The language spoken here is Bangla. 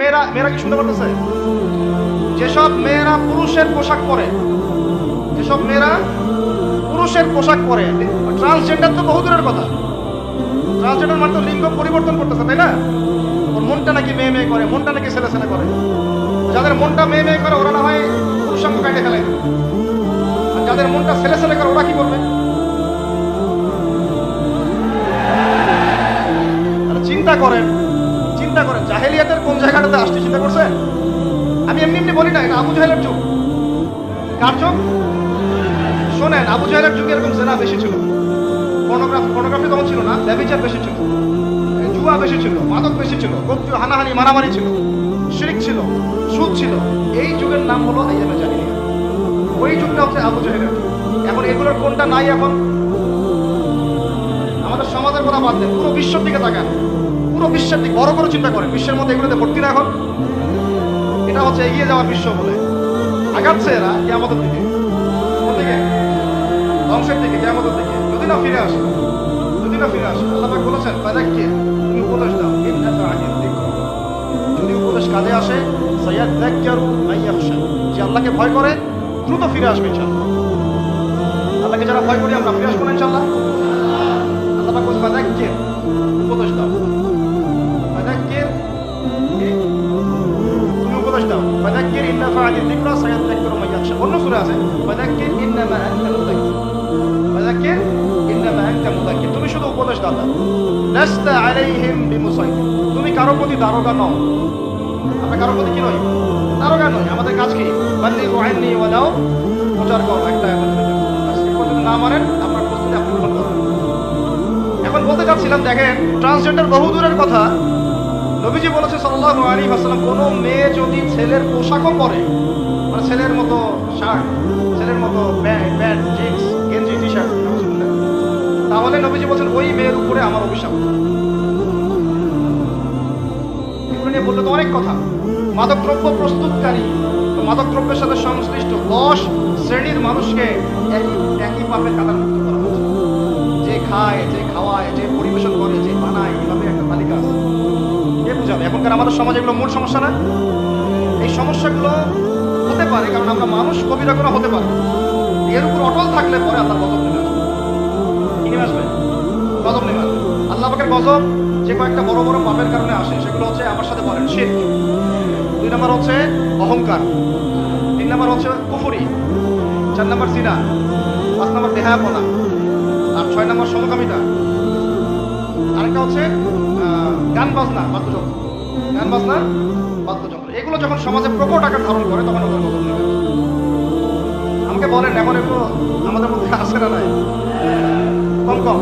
মেয়েরা মেয়েরা কি শুনতে পারতেছে? যেসব মেয়েরা পুরুষের পোশাক পরে, যেসব মেয়েরা পুরুষের পোশাক পরে, ট্রান্সজেন্ডার তো বহু দূরের কথা, ট্রান্সজেন্ডার মানে তো লিঙ্গ পরিবর্তন করতেছে, তাই না? ওর মনটা নাকি মেয়ে মেয়ে করে, মনটা নাকি ছেলে ছেলে করে। যাদের মনটা মেয়ে মেয়ে করে ওরা না হয় পুরুষাঙ্গ কাটে ফেলে, আর যাদের মনটা ছেলে ছেলে করে ওরা কি করবে? চিন্তা করেন, চিন্তা করেন জাহেলিয়াতের কোন জায়গাটাতে আসছে চিন্তা করছেন? আমি এমনি এমনি বলি না, এটা আবু জাহেলের যুগ। কার যুগ? শোনেন, আবু জাহেলের যুগে এরকম জেনা বেশি ছিল, পর্নোগ্রাফি তখন ছিল না, ব্যভিচার বেশি ছিল, জুয়া বেশি ছিল, মাদক বেশি ছিল, গোত্রীয় হানাহানি মারামারি ছিল, শিরক ছিল, সুদ ছিল। এই যুগের নাম হলো আইয়ামে জাহেলিয়া। ওই যুগটা হচ্ছে আবু জাহেলের যুগ। এখন এগুলোর কোনটা নাই? এখন আমাদের সমাজের কথা বাদ দেন, পুরো বিশ্বের দিকে তাকান, পুরো বিশ্বের দিকে বড় করে চিন্তা করেন, বিশ্বের মধ্যে এগুলোতে ভর্তি না এখন? এটা হচ্ছে এগিয়ে যাওয়ার বিশ্ব বলে আগাচ্ছে এরা কিয়ামতের দিকে, কোন দিকে? ধ্বংসের দিকে, কিয়ামতের দিকে। যদি না ফিরে আসে, যদি না ফিরে আসে, আল্লাহ পাক বলেছেন ফাযাক্কির, তুমি উপদেশ দাও, ইন্না ফাআতিল যিকর, যদি উপদেশ কাজে আসে, সায়াযাক্কারু মান ইয়াখশা, যে আল্লাহকে ভয় করে দ্রুত ফিরে আসবে ইনশাআল্লাহ। আল্লাহকে যারা ভয় করি আমরা ফিরে আসবো না ইনশাআল্লাহ। আল্লাহ পাক বলেন ফাযাক্কির, উপদেশ দাও, ফাযাক্কির, তুমি উপদেশ দাও, ফাযাক্কির ইন্না ফাআতিল যিকরা সায়াযাক্কারু মান ইয়াখশা। অন্য সূরা আছে ফাযাক্কির ইন্নামা আনতা মুযাক্কির, ফাযাক্কির ইন্নামা আনতা মুযাক্কির, তুমি শুধু উপদেশ দাও, লাস্তা আলাইহিম বিমুসাইতির, তুমি কারো প্রতি দারোগা নও। আমরা কারো প্রতি কি নই? দারোগা নই। আমাদের কাজ কি? বাল্লিগু আন্নী ওয়ালাউ, প্রচার করো একটা এখন যদি না মানেন আপনার প্রস্তুতি আপনি গ্রহণ করুন। এখন বলতে চাচ্ছিলাম, দেখেন ট্রান্সজেন্ডার বহু দূরের কথা, নবীজি বলেছে সাল্লাল্লাহু আলাইহি ওয়াসাল্লাম, কোনো মেয়ে যদি ছেলের পোশাকও পরে, মানে ছেলের মতো শার্ট, ছেলের মতো প্যান্ট, জিন্স, গেঞ্জি, টি শার্ট, তাহলে নবীজি বলছেন ওই মেয়ের উপরে আমার অভিশাপ। এগুলো নিয়ে বললে তো অনেক কথা। মাদকদ্রব্য প্রস্তুতকারী, মাদকদ্রব্যের সাথে সংশ্লিষ্ট 10 শ্রেণীর মানুষকে একই পাপের কাতার মুক্ত করা হয়েছে। যে খায়, যে খাওয়ায়, যে পরিবেশন করে, যে বানায়, এভাবে একটা তালিকা আছে। কে বুঝাবে? এখনকার আমাদের সমাজে এগুলো মূল সমস্যা না? এই সমস্যাগুলো হতে পারে কারণ আমরা মানুষ, কবিরা কোনো হতে পারে। এর উপর অটল থাকলে পরে আল্লাহর গজব নেমে আসবে। কি নেমে আসবে? গজব নেমে আসবে। আল্লাহ পাকের গজব যে কয়েকটা বড় বড় পাপের কারণে আসে সেগুলো হচ্ছে, আমার সাথে বলেন, শিরক। 2 নম্বর হচ্ছে অহংকার, 3 নম্বর হচ্ছে কুফরি, 4 নম্বর জিনা, 5 নম্বর বেহায়াপনা, আর 6 নম্বর সমকামিতা। আরেকটা হচ্ছে গান বাজনা, বাদ্যযন্ত্র, গান বাজনা, বাদ্যযন্ত্র। এগুলো যখন সমাজে প্রকট আকার ধারণ করে তখন ওদের গজব নেমে আসে। আমাকে বলেন এখন এগুলো আমাদের মধ্যে আছে না নাই? কম কম